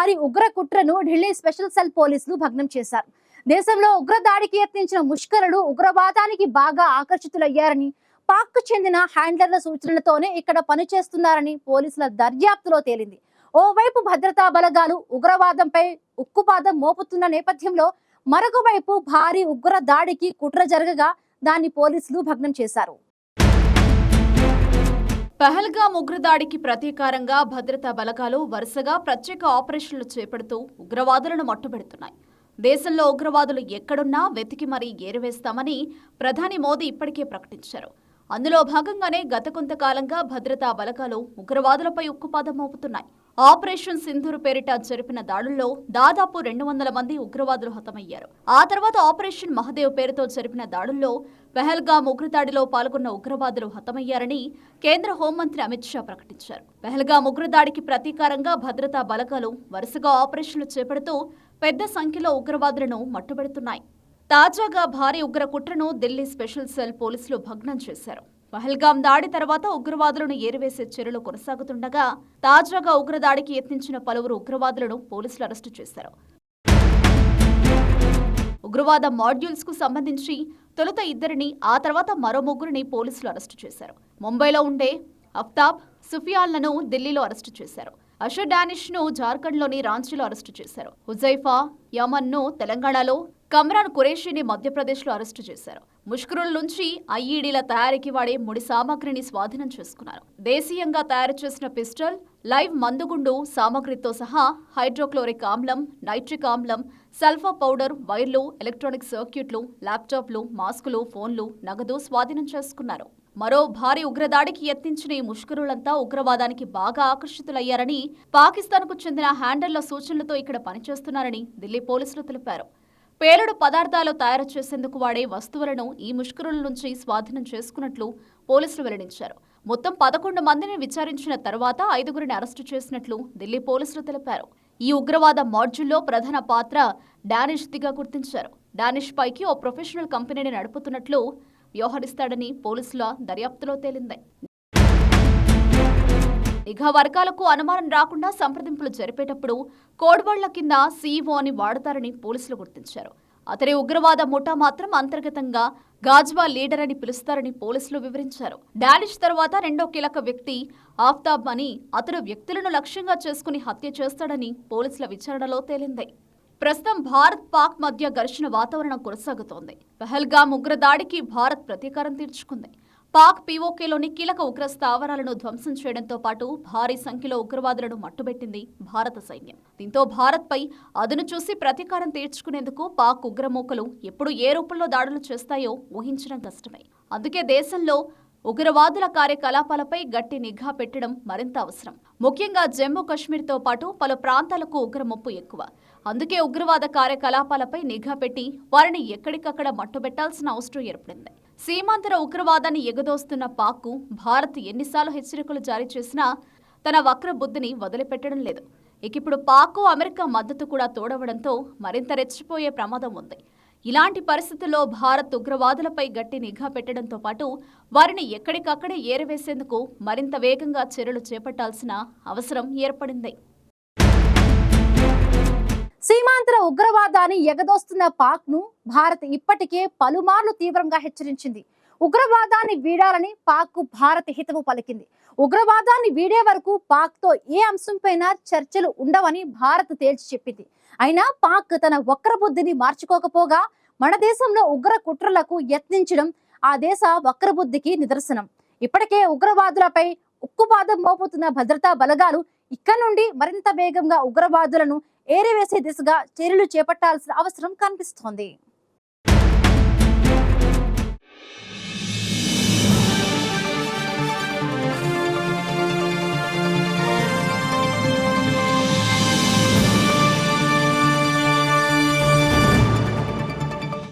భారీ ఉగ్ర కుట్రను ఢిల్లీ స్పెషల్ సెల్ పోలీసులు భగ్నం చేశారు. దేశంలో ఉగ్రదాడికి యత్నించిన ముష్కరులు ఉగ్రవాదానికి బాగా ఆకర్షితులయ్యారని, పాక్ చెందిన హ్యాండ్లర్ల సూచనలతోనే ఇక్కడ పనిచేస్తున్నారని పోలీసుల దర్యాప్తులో తేలింది. ఓవైపు భద్రతా బలగాలు ఉగ్రవాదంపై ఉక్కుపాదం మోపుతున్న నేపథ్యంలో మరొక వైపు భారీ ఉగ్ర దాడికి కుట్ర జరగగా దాన్ని పోలీసులు భగ్నం చేశారు. పహల్గామ్ ఉగ్రదాడికి ప్రతీకారంగా భద్రతా బలగాలు వరుసగా ప్రత్యేక ఆపరేషన్లు చేపడుతూ ఉగ్రవాదులను మట్టుబెడుతున్నాయి. దేశంలో ఉగ్రవాదులు ఎక్కడున్నా వెతికి మరీ ఏరివేస్తామని ప్రధాని మోదీ ఇప్పటికే ప్రకటించారు. అందులో భాగంగానే గత కొంతకాలంగా భద్రతా బలగాలు ఉగ్రవాదులపై ఉక్కుపాదం మోపుతున్నాయి. ఆపరేషన్ సింధూర్ పేరిట జరిపిన దాడుల్లో దాదాపు 200 మంది ఉగ్రవాదులు హతమయ్యారు. ఆ తర్వాత ఆపరేషన్ మహదేవ్ పేరుతో జరిపిన దాడుల్లో పహల్గామ్ ఉగ్రదాడిలో పాల్గొన్న ఉగ్రవాదులు హతమయ్యారని కేంద్ర హోంమంత్రి అమిత్ షా ప్రకటించారు. పహల్గామ్ ఉగ్రదాడికి ప్రతీకారంగా భద్రతా బలగాలు వరుసగా ఆపరేషన్లు చేపడుతూ పెద్ద సంఖ్యలో ఉగ్రవాదులను మట్టుబెడుతున్నాయి. తాజాగా భారీ ఉగ్ర కుట్రను ఢిల్లీ స్పెషల్ సెల్ పోలీసులు భగ్నం చేశారు. పహల్గామ్ దాడి తర్వాత ఉగ్రవాదులను ఏరివేసే చర్యలు కొనసాగుతుండగా తాజాగా ఉగ్రదాడికి యత్నించిన పలువురు ఉగ్రవాదులను పోలీసులు అరెస్టు చేశారు. ఉగ్రవాద మాడ్యూల్స్ కు సంబంధించి తొలుత 2 ఆ తర్వాత మరో 3 పోలీసులు అరెస్టు చేశారు. ముంబైలో ఉండే అఫ్తాబ్ సుఫియాన్లను ఢిల్లీలో అరెస్టు చేశారు. అషర్ డానిష్ ను జార్ఖండ్లోని రాంచీలో అరెస్టు చేశారు. హుజైఫా యమన్ ను తెలంగాణలో, కమ్రాన్ ఖురేషీని మధ్యప్రదేశ్లో అరెస్టు చేశారు. ముష్కరుల నుంచి ఐఈడీల తయారీకి వాడే ముడి సామాగ్రిని స్వాధీనం చేసుకున్నారు. దేశీయంగా తయారు చేసిన పిస్టల్, లైవ్ మందుగుండు సామాగ్రితో సహా హైడ్రోక్లోరిక్ ఆమ్లం, నైట్రిక్ ఆమ్లం, సల్ఫర్ పౌడర్, వైర్లు, ఎలక్ట్రానిక్ సర్క్యూట్లు, ల్యాప్టాప్లు, మాస్కులు, ఫోన్లు, నగదు స్వాధీనం చేసుకున్నారు. మరో భారీ ఉగ్రదాడికి యత్నించిన ఈ ముష్కరులంతా ఉగ్రవాదానికి బాగా ఆకర్షితులయ్యారని, పాకిస్తాన్కు చెందిన హ్యాండర్ల సూచనలతో ఇక్కడ పనిచేస్తున్నారని ఢిల్లీ పోలీసులు తెలిపారు. పేలుడు పదార్థాలు తయారు చేసేందుకు వాడే వస్తువులను ఈ ముష్కరుల నుంచి స్వాధీనం చేసుకున్నట్లు పోలీసులు వెల్లడించారు. మొత్తం 11 మందిని విచారించిన తర్వాత 5గురిని అరెస్టు చేసినట్లు ఢిల్లీ పోలీసులు తెలిపారు. ఈ ఉగ్రవాద మాడ్యూల్లో ప్రధాన పాత్ర డానిష్ దిగా గుర్తించారు. డానిష్ పైకి ఓ ప్రొఫెషనల్ కంపెనీని నడుపుతున్నట్లు వ్యవహరిస్తాడని పోలీసుల దర్యాప్తులో తేలింది. నిఘా వర్గాలకు అనుమానం రాకుండా సంప్రదింపులు జరిపేటప్పుడు కోడ్వర్డ్ల కింద సీఈఓ అని వాడతారని పోలీసులు గుర్తించారు. అతని ఉగ్రవాద ముఠా మాత్రం అంతర్గతంగా గాజ్వా లీడర్ అని పిలుస్తారని పోలీసులు వివరించారు. డానిష్ తర్వాత రెండో కీలక వ్యక్తి ఆఫ్తాబ్ అని, అతడు వ్యక్తులను లక్ష్యంగా చేసుకుని హత్య చేస్తాడని పోలీసుల విచారణలో తేలింది. ప్రస్తుతం భారత్ పాక్ మధ్య ఘర్షణ వాతావరణం కొనసాగుతోంది. పహల్గామ్ ఉగ్రదాడికి భారత్ ప్రతీకారం తీర్చుకుంది. పాక్ పీఓకేలోని కీలక ఉగ్ర స్థావరాలను ధ్వంసం చేయడంతో పాటు భారీ సంఖ్యలో ఉగ్రవాదులను మట్టుబెట్టింది భారత సైన్యం. దీంతో భారత్పై అదును చూసి ప్రతీకారం తీర్చుకునేందుకు పాక్ ఉగ్రమూకలు ఎప్పుడు ఏ రూపంలో దాడులు చేస్తాయో ఊహించడం కష్టమే. అందుకే దేశంలో ఉగ్రవాదుల కార్యకలాపాలపై గట్టి నిఘా పెట్టడం మరింత అవసరం. ముఖ్యంగా జమ్మూ కశ్మీర్తో పాటు పలు ప్రాంతాలకు ఉగ్రముప్పు ఎక్కువ. అందుకే ఉగ్రవాద కార్యకలాపాలపై నిఘా పెట్టి వారిని ఎక్కడికక్కడ మట్టుబెట్టాల్సిన అవసరం ఏర్పడింది. సీమాంతర ఉగ్రవాదాన్ని ఎగదోస్తున్న పాక్కు భారత్ ఎన్నిసార్లు హెచ్చరికలు జారీ చేసినా తన వక్ర బుద్ధిని వదిలిపెట్టడం లేదు. ఇప్పుడు పాక్, అమెరికా మద్దతు కూడా తోడవడంతో మరింత రెచ్చిపోయే ప్రమాదం ఉంది. ఇలాంటి పరిస్థితుల్లో భారత్ ఉగ్రవాదులపై గట్టి నిఘా పెట్టడంతో పాటు వారిని ఎక్కడికక్కడే ఏరివేసేందుకు మరింత వేగంగా చర్యలు చేపట్టాల్సిన అవసరం ఏర్పడింది. సీమాంతర ఉగ్రవాదాన్ని ఎగదోస్తున్న పాక్ ను భారత్ ఇప్పటికే పలుమార్లు తీవ్రంగా హెచ్చరించింది. ఉగ్రవాదాన్ని వీడాలని పాక్ కు భారత్ హితవు పలికింది. ఉగ్రవాదాన్ని వీడే వరకు పాక్ తో ఏ అంశంపైన చర్చలు ఉండవని భారత్ తేల్చి చెప్పింది. అయినా పాక్ తన వక్ర బుద్ధిని మార్చుకోకపోగా మన దేశంలో ఉగ్ర కుట్రలకు యత్నించడం ఆ దేశ వక్ర బుద్ధికి నిదర్శనం. ఇప్పటికే ఉగ్రవాదులపై ఉక్కుపాదం మోపుతున్న భద్రతా బలగాలు ఇక్కడ నుండి మరింత వేగంగా ఉగ్రవాదులను ఏరివేసే దిశగా చర్యలు చేపట్టాల్సిన అవసరం కనిపిస్తోంది.